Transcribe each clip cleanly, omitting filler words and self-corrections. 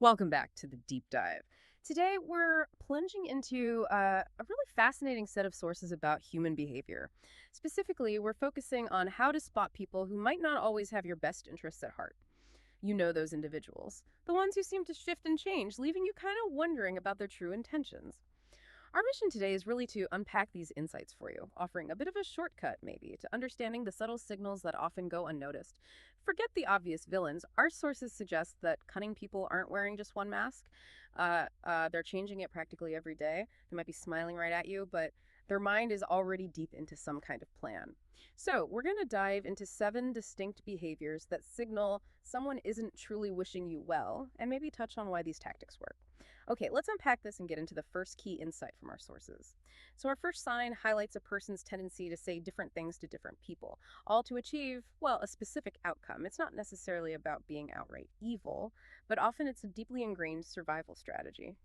Welcome back to the deep dive. Today, we're plunging into a really fascinating set of sources about human behavior. Specifically, we're focusing on how to spot people who might not always have your best interests at heart. You know those individuals, the ones who seem to shift and change, leaving you kind of wondering about their true intentions. Our mission today is really to unpack these insights for you, offering a bit of a shortcut, maybe, to understanding the subtle signals that often go unnoticed. Forget the obvious villains. Our sources suggest that cunning people aren't wearing just one mask. They're changing it practically every day. They might be smiling right at you, but their mind is already deep into some kind of plan. So, we're going to dive into 7 distinct behaviors that signal someone isn't truly wishing you well, and maybe touch on why these tactics work. Okay, let's unpack this and get into the first key insight from our sources. So, our first sign highlights a person's tendency to say different things to different people, all to achieve, well, a specific outcome. It's not necessarily about being outright evil, but often it's a deeply ingrained survival strategy.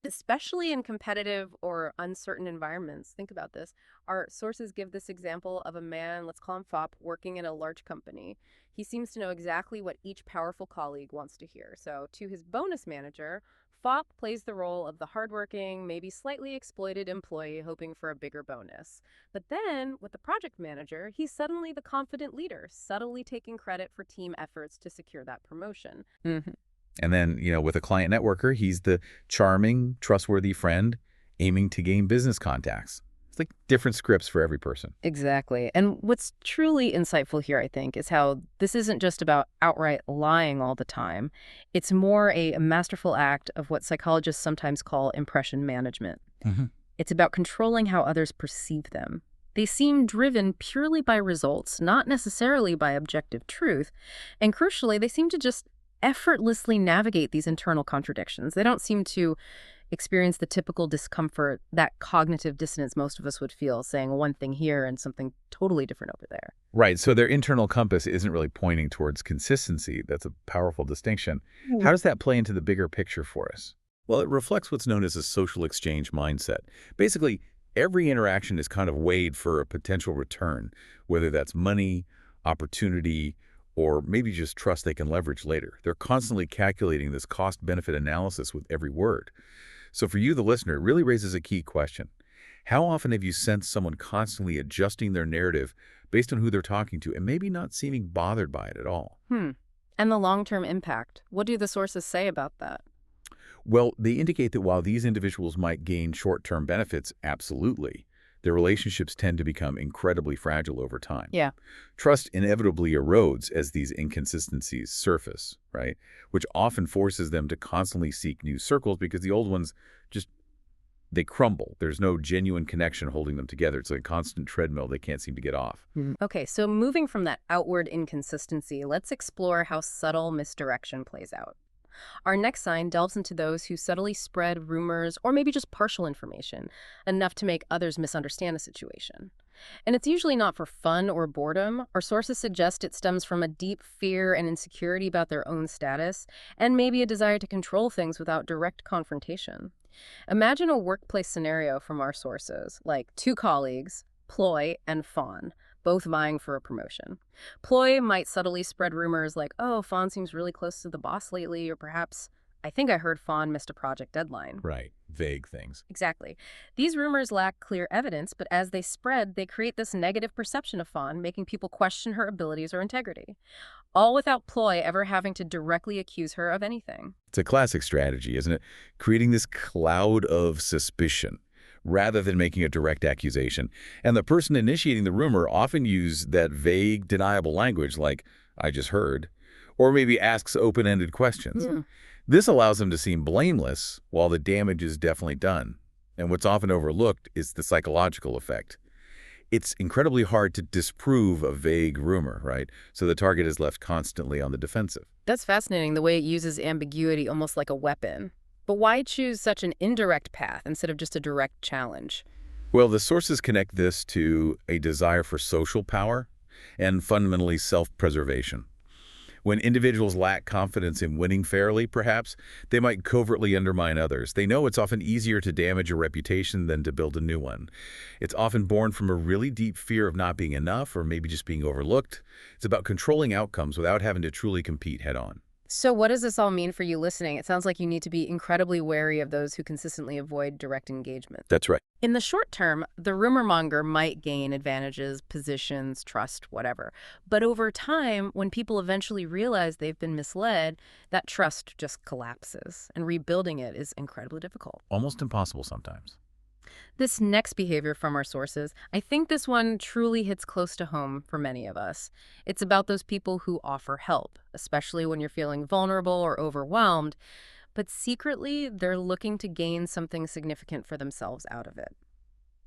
Especially in competitive or uncertain environments. Think about this. Our sources give this example of a man, let's call him Fop, working in a large company. He seems to know exactly what each powerful colleague wants to hear. So, to his bonus manager, Fop plays the role of the hardworking, maybe slightly exploited employee hoping for a bigger bonus. But then, with the project manager, he's suddenly the confident leader, subtly taking credit for team efforts to secure that promotion. And then, with a client networker, he's the charming, trustworthy friend aiming to gain business contacts. It's like different scripts for every person. Exactly. And what's truly insightful here, I think, is how this isn't just about outright lying all the time. It's more a masterful act of what psychologists sometimes call impression management. hmm It's about controlling how others perceive them. They seem driven purely by results, not necessarily by objective truth. And crucially, they seem to just effortlessly navigate these internal contradictions. They don't seem to experience the typical discomfort, that cognitive dissonance most of us would feel, saying one thing here and something totally different over there. Right. So their internal compass isn't really pointing towards consistency. That's a powerful distinction. How does that play into the bigger picture for us? Well, it reflects what's known as a social exchange mindset. Basically, every interaction is kind of weighed for a potential return, whether that's money, opportunity, or maybe just trust they can leverage later. They're constantly calculating this cost-benefit analysis with every word. So for you, the listener, it really raises a key question. How often have you sensed someone constantly adjusting their narrative based on who they're talking to and maybe not seeming bothered by it at all? And the long-term impact. What do the sources say about that? Well, they indicate that while these individuals might gain short-term benefits, absolutely, their relationships tend to become incredibly fragile over time. Yeah. Trust inevitably erodes as these inconsistencies surface, right? Which often forces them to constantly seek new circles because the old ones just, they crumble. There's no genuine connection holding them together. It's like a constant treadmill they can't seem to get off. Okay, so moving from that outward inconsistency, let's explore how subtle misdirection plays out. Our next sign delves into those who subtly spread rumors or maybe just partial information, enough to make others misunderstand a situation. And it's usually not for fun or boredom. Our sources suggest it stems from a deep fear and insecurity about their own status, and maybe a desire to control things without direct confrontation. Imagine a workplace scenario from our sources, like 2 colleagues, Ploy and Fawn, both vying for a promotion. Ploy might subtly spread rumors like, oh, Fawn seems really close to the boss lately, or perhaps, I think I heard Fawn missed a project deadline. Right. Vague things. Exactly. These rumors lack clear evidence, but as they spread, they create this negative perception of Fawn, making people question her abilities or integrity. All without Ploy ever having to directly accuse her of anything. It's a classic strategy, isn't it? Creating this cloud of suspicion rather than making a direct accusation. And the person initiating the rumor often use that vague, deniable language like, I just heard, or maybe asks open-ended questions. This allows them to seem blameless while the damage is definitely done. And what's often overlooked is the psychological effect. It's incredibly hard to disprove a vague rumor, right? So the target is left constantly on the defensive. That's fascinating, the way it uses ambiguity almost like a weapon. But why choose such an indirect path instead of just a direct challenge? Well, the sources connect this to a desire for social power and fundamentally self-preservation. When individuals lack confidence in winning fairly, perhaps, they might covertly undermine others. They know it's often easier to damage a reputation than to build a new one. It's often born from a really deep fear of not being enough or maybe just being overlooked. It's about controlling outcomes without having to truly compete head-on. So what does this all mean for you listening? It sounds like you need to be incredibly wary of those who consistently avoid direct engagement. That's right. In the short term, the rumor monger might gain advantages, positions, trust, whatever. But over time, when people eventually realize they've been misled, that trust just collapses, and rebuilding it is incredibly difficult. Almost impossible sometimes. This next behavior from our sources, I think this one truly hits close to home for many of us. It's about those people who offer help, especially when you're feeling vulnerable or overwhelmed, but secretly they're looking to gain something significant for themselves out of it.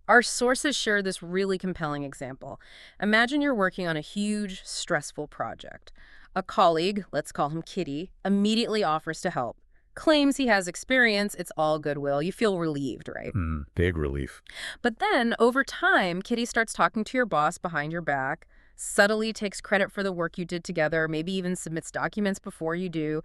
Our sources share this really compelling example. Imagine you're working on a huge, stressful project. A colleague, let's call him Kitty, immediately offers to help. Claims he has experience, it's all goodwill. You feel relieved, right? Big relief. But then, over time, Kitty starts talking to your boss behind your back, subtly takes credit for the work you did together, maybe even submits documents before you do.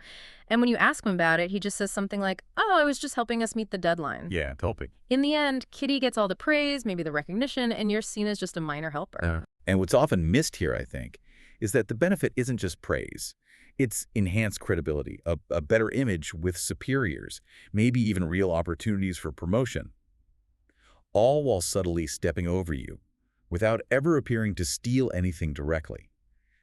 And when you ask him about it, he just says something like, "Oh, I was just helping us meet the deadline." Yeah, it's helping. In the end, Kitty gets all the praise, maybe the recognition, and you're seen as just a minor helper. And what's often missed here, I think, is that the benefit isn't just praise. It's enhanced credibility, a better image with superiors, maybe even real opportunities for promotion, all while subtly stepping over you, without ever appearing to steal anything directly.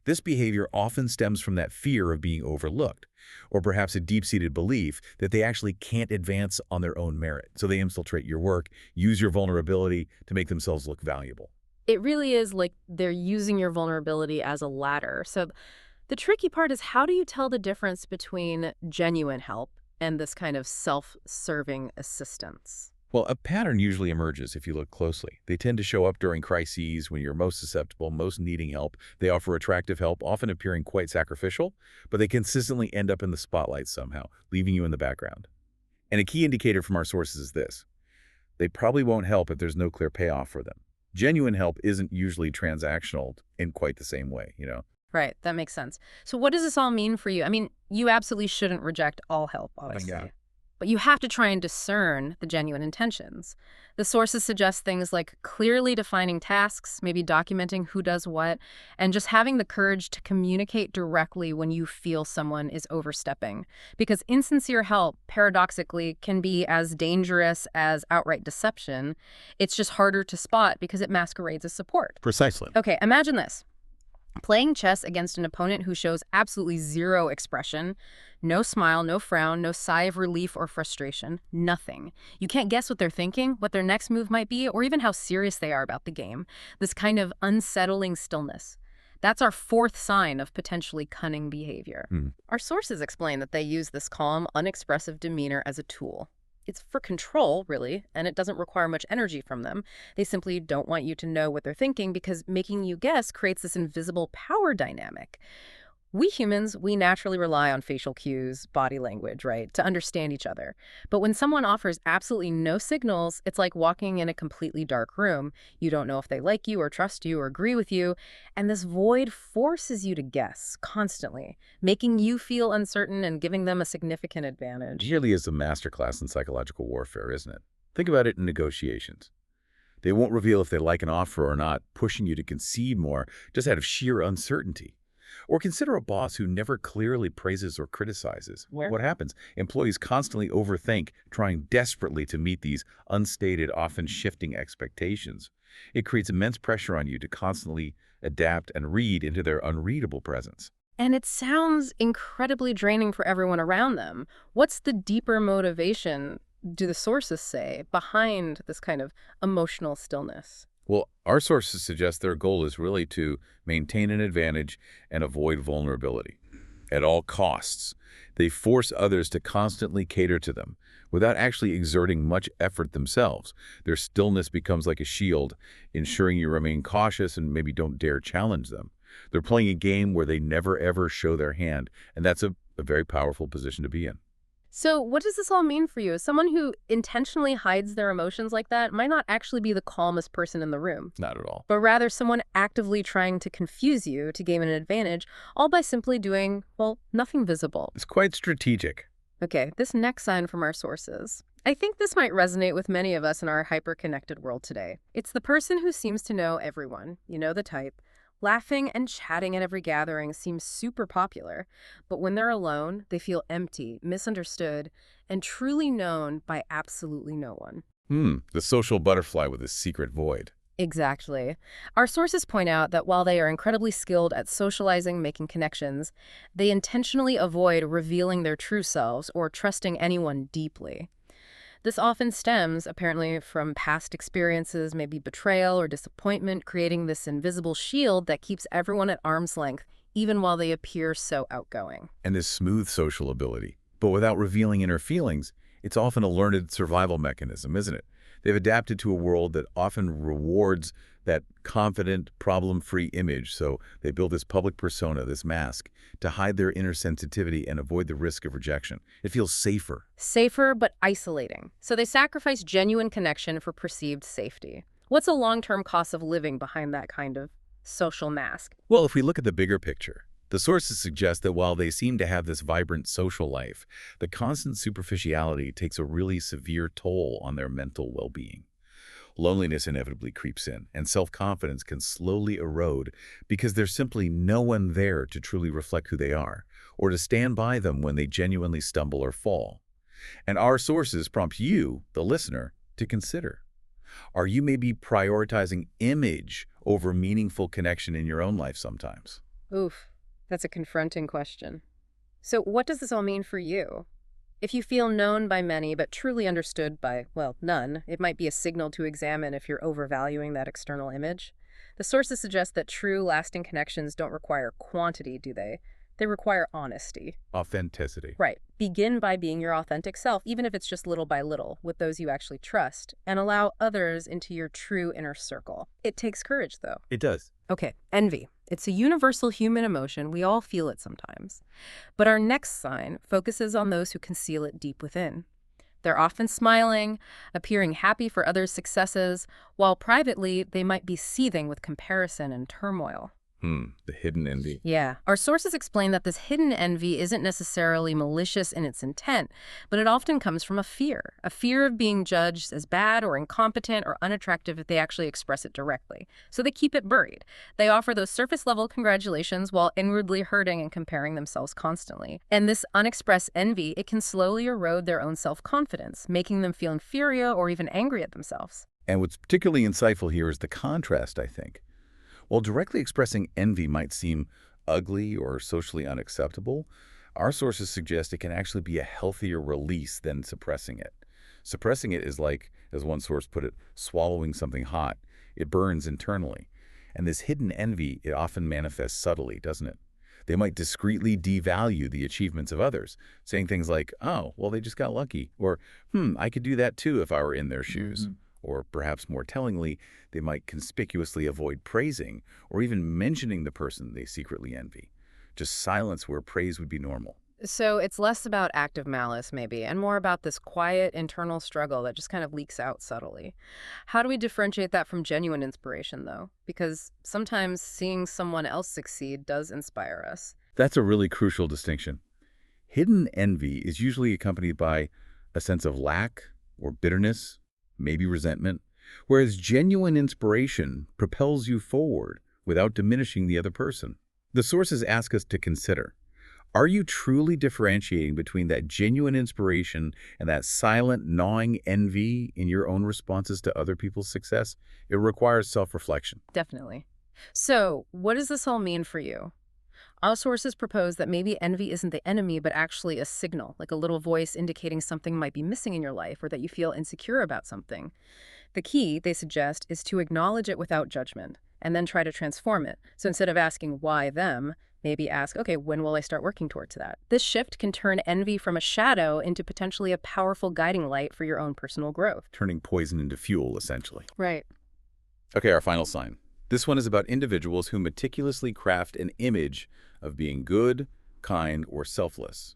This behavior often stems from that fear of being overlooked, or perhaps a deep-seated belief that they actually can't advance on their own merit. So they infiltrate your work, use your vulnerability to make themselves look valuable. It really is like they're using your vulnerability as a ladder. So the tricky part is, how do you tell the difference between genuine help and this kind of self-serving assistance? Well, a pattern usually emerges if you look closely. They tend to show up during crises when you're most susceptible, most needing help. They offer attractive help, often appearing quite sacrificial, but they consistently end up in the spotlight somehow, leaving you in the background. And a key indicator from our sources is this: they probably won't help if there's no clear payoff for them. Genuine help isn't usually transactional in quite the same way. Right, that makes sense. So what does this all mean for you? I mean, you absolutely shouldn't reject all help, obviously. Yeah. But you have to try and discern the genuine intentions. The sources suggest things like clearly defining tasks, maybe documenting who does what, and just having the courage to communicate directly when you feel someone is overstepping. Because insincere help, paradoxically, can be as dangerous as outright deception. It's just harder to spot because it masquerades as support. Precisely. Okay, imagine this. Playing chess against an opponent who shows absolutely zero expression, no smile, no frown, no sigh of relief or frustration, nothing. You can't guess what they're thinking, what their next move might be, or even how serious they are about the game. This kind of unsettling stillness. That's our fourth sign of potentially cunning behavior. Our sources explain that they use this calm, unexpressive demeanor as a tool. It's for control, really, and it doesn't require much energy from them. They simply don't want you to know what they're thinking because making you guess creates this invisible power dynamic. We humans, we naturally rely on facial cues, body language, right, to understand each other. But when someone offers absolutely no signals, it's like walking in a completely dark room. You don't know if they like you or trust you or agree with you, and this void forces you to guess constantly, making you feel uncertain and giving them a significant It advantage. really is a masterclass in psychological warfare, isn't it? Think about it in negotiations. They won't reveal if they like an offer or not, pushing you to concede more just out of sheer uncertainty. Or consider a boss who never clearly praises or criticizes. What happens? Employees constantly overthink, trying desperately to meet these unstated, often shifting expectations. It creates immense pressure on you to constantly adapt and read into their unreadable presence. And it sounds incredibly draining for everyone around them. What's the deeper motivation, do the sources say, behind this kind of emotional stillness? Well, our sources suggest their goal is really to maintain an advantage and avoid vulnerability at all costs. They force others to constantly cater to them without actually exerting much effort themselves. Their stillness becomes like a shield, ensuring you remain cautious and maybe don't dare challenge them. They're playing a game where they never ever show their hand, and that's a very powerful position to be in. So what does this all mean for you? Someone who intentionally hides their emotions like that might not actually be the calmest person in the room, Not at all. but rather someone actively trying to confuse you to gain an advantage, all by simply doing, well, nothing visible. It's quite strategic. Okay, this next sign from our sources. I think this might resonate with many of us in our hyper-connected world today. It's the person who seems to know everyone, you know the type, Laughing and chatting at every gathering seems super popular, but when they're alone, they feel empty, misunderstood, and truly known by absolutely no one. The social butterfly with a secret void. Exactly. Our sources point out that while they are incredibly skilled at socializing, making connections, they intentionally avoid revealing their true selves or trusting anyone deeply. This often stems, apparently, from past experiences, maybe betrayal or disappointment, creating this invisible shield that keeps everyone at arm's length, even while they appear so outgoing. And this smooth social ability. But without revealing inner feelings, it's often a learned survival mechanism, isn't it? They've adapted to a world that often rewards that confident, problem-free image, so they build this public persona, this mask, to hide their inner sensitivity and avoid the risk of rejection. It feels safer. Safer but isolating. So they sacrifice genuine connection for perceived safety. What's a long-term cost of living behind that kind of social mask? Well, if we look at the bigger picture, the sources suggest that while they seem to have this vibrant social life, the constant superficiality takes a really severe toll on their mental well-being. Loneliness inevitably creeps in, and self-confidence can slowly erode because there's simply no one there to truly reflect who they are, or to stand by them when they genuinely stumble or fall. And our sources prompt you, the listener, to consider. Are you maybe prioritizing image over meaningful connection in your own life sometimes? Oof, that's a confronting question. So what does this all mean for you? If you feel known by many but truly understood by, well, none, it might be a signal to examine if you're overvaluing that external image. The sources suggest that true, lasting connections don't require quantity, do they? They require honesty. Authenticity. Right. Begin by being your authentic self, even if it's just little by little, with those you actually trust, and allow others into your true inner circle. It takes courage, though. It does. Okay, envy. It's a universal human emotion. We all feel it sometimes. But our next sign focuses on those who conceal it deep within. They're often smiling, appearing happy for others' successes, while privately they might be seething with comparison and turmoil. The hidden envy. Yeah. Our sources explain that this hidden envy isn't necessarily malicious in its intent, but it often comes from a fear of being judged as bad or incompetent or unattractive if they actually express it directly. So they keep it buried. They offer those surface-level congratulations while inwardly hurting and comparing themselves constantly. And this unexpressed envy, it can slowly erode their own self-confidence, making them feel inferior or even angry at themselves. And what's particularly insightful here is the contrast, I think. While directly expressing envy might seem ugly or socially unacceptable, our sources suggest it can actually be a healthier release than suppressing it. Suppressing it is like, as one source put it, swallowing something hot. It burns internally. And this hidden envy, it often manifests subtly, doesn't it? They might discreetly devalue the achievements of others, saying things like, oh, well, they just got lucky, or, I could do that too if I were in their shoes. Or perhaps more tellingly, they might conspicuously avoid praising or even mentioning the person they secretly envy. Just silence where praise would be normal. So it's less about active malice, maybe, and more about this quiet internal struggle that just kind of leaks out subtly. How do we differentiate that from genuine inspiration, though? Because sometimes seeing someone else succeed does inspire us. That's a really crucial distinction. Hidden envy is usually accompanied by a sense of lack or bitterness, maybe resentment, whereas genuine inspiration propels you forward without diminishing the other person. The sources ask us to consider, are you truly differentiating between that genuine inspiration and that silent, gnawing envy in your own responses to other people's success? It requires self-reflection. Definitely. So what does this all mean for you? Our sources propose that maybe envy isn't the enemy, but actually a signal, like a little voice indicating something might be missing in your life or that you feel insecure about something. The key, they suggest, is to acknowledge it without judgment and then try to transform it. So instead of asking why them, maybe ask, okay, when will I start working towards that? This shift can turn envy from a shadow into potentially a powerful guiding light for your own personal growth. Turning poison into fuel, essentially. Right. Okay, our final sign. This one is about individuals who meticulously craft an image of being good, kind, or selfless,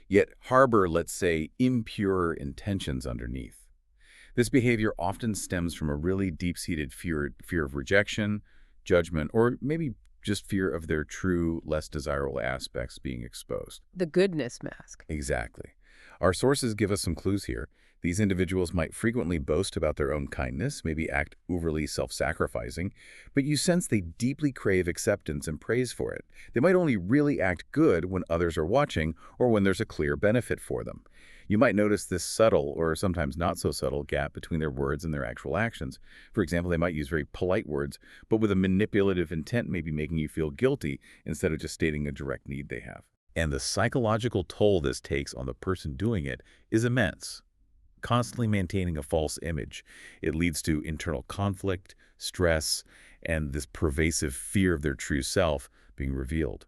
yet harbor, let's say, impure intentions underneath. This behavior often stems from a really deep-seated fear of rejection, judgment, or maybe just fear of their true, less desirable aspects being exposed. The goodness mask. Exactly. Our sources give us some clues here. These individuals might frequently boast about their own kindness, maybe act overly self-sacrificing, but you sense they deeply crave acceptance and praise for it. They might only really act good when others are watching or when there's a clear benefit for them. You might notice this subtle, or sometimes not so subtle, gap between their words and their actual actions. For example, they might use very polite words, but with a manipulative intent, maybe making you feel guilty instead of just stating a direct need they have. And the psychological toll this takes on the person doing it is immense. Constantly maintaining a false image. It leads to internal conflict, stress, and this pervasive fear of their true self being revealed.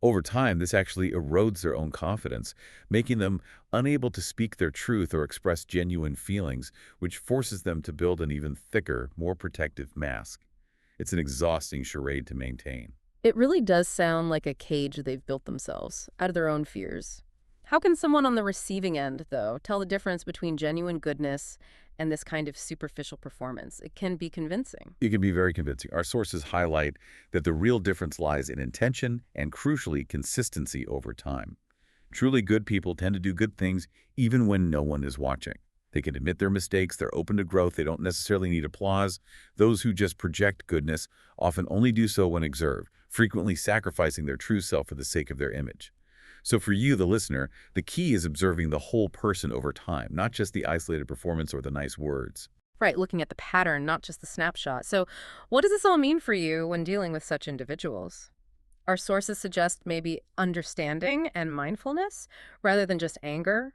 Over time, this actually erodes their own confidence, making them unable to speak their truth or express genuine feelings, which forces them to build an even thicker, more protective mask. It's an exhausting charade to maintain. It really does sound like a cage they've built themselves out of their own fears. How can someone on the receiving end, though, tell the difference between genuine goodness and this kind of superficial performance? It can be convincing. It can be very convincing. Our sources highlight that the real difference lies in intention and, crucially, consistency over time. Truly good people tend to do good things even when no one is watching. They can admit their mistakes, they're open to growth, they don't necessarily need applause. Those who just project goodness often only do so when observed, frequently sacrificing their true self for the sake of their image. So for you, the listener, the key is observing the whole person over time, not just the isolated performance or the nice words. Right, looking at the pattern, not just the snapshot. So, what does this all mean for you when dealing with such individuals? Our sources suggest maybe understanding and mindfulness rather than just anger.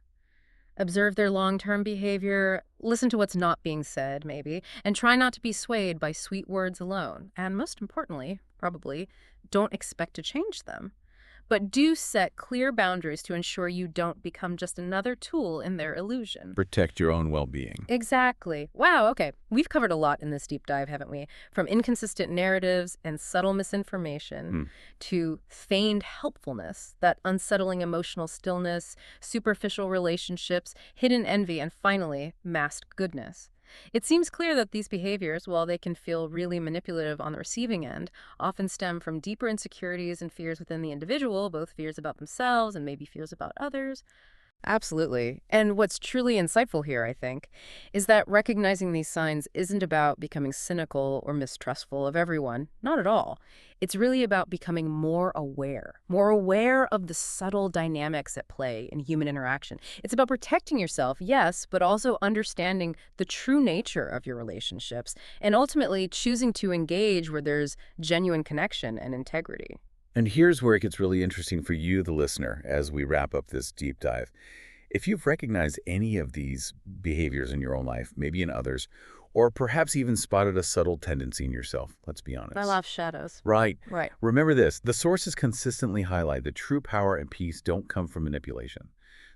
Observe their long-term behavior, listen to what's not being said, maybe, and try not to be swayed by sweet words alone. And most importantly, probably, don't expect to change them. But do set clear boundaries to ensure you don't become just another tool in their illusion. Protect your own well-being. Exactly. Wow, okay. We've covered a lot in this deep dive, haven't we? From inconsistent narratives and subtle misinformation Hmm. to feigned helpfulness, that unsettling emotional stillness, superficial relationships, hidden envy, and finally, masked goodness. It seems clear that these behaviors, while they can feel really manipulative on the receiving end, often stem from deeper insecurities and fears within the individual, both fears about themselves and maybe fears about others. Absolutely. And what's truly insightful here, I think, is that recognizing these signs isn't about becoming cynical or mistrustful of everyone. Not at all. It's really about becoming more aware of the subtle dynamics at play in human interaction. It's about protecting yourself, yes, but also understanding the true nature of your relationships and ultimately choosing to engage where there's genuine connection and integrity. And here's where it gets really interesting for you, the listener, as we wrap up this deep dive. If you've recognized any of these behaviors in your own life, maybe in others, or perhaps even spotted a subtle tendency in yourself, let's be I honest. love shadows. Right. Right. Remember this, the sources consistently highlight that true power and peace don't come from manipulation.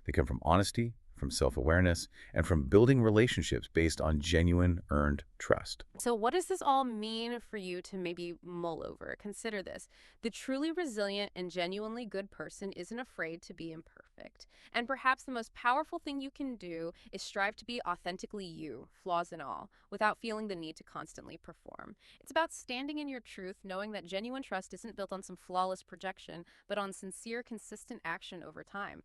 They come from honesty, from self-awareness, and from building relationships based on genuine earned trust. So, what does this all mean for you to maybe mull over? Consider this. The truly resilient and genuinely good person isn't afraid to be imperfect. And perhaps the most powerful thing you can do is strive to be authentically you, flaws and all, without feeling the need to constantly perform. It's about standing in your truth, knowing that genuine trust isn't built on some flawless projection, but on sincere, consistent action over time.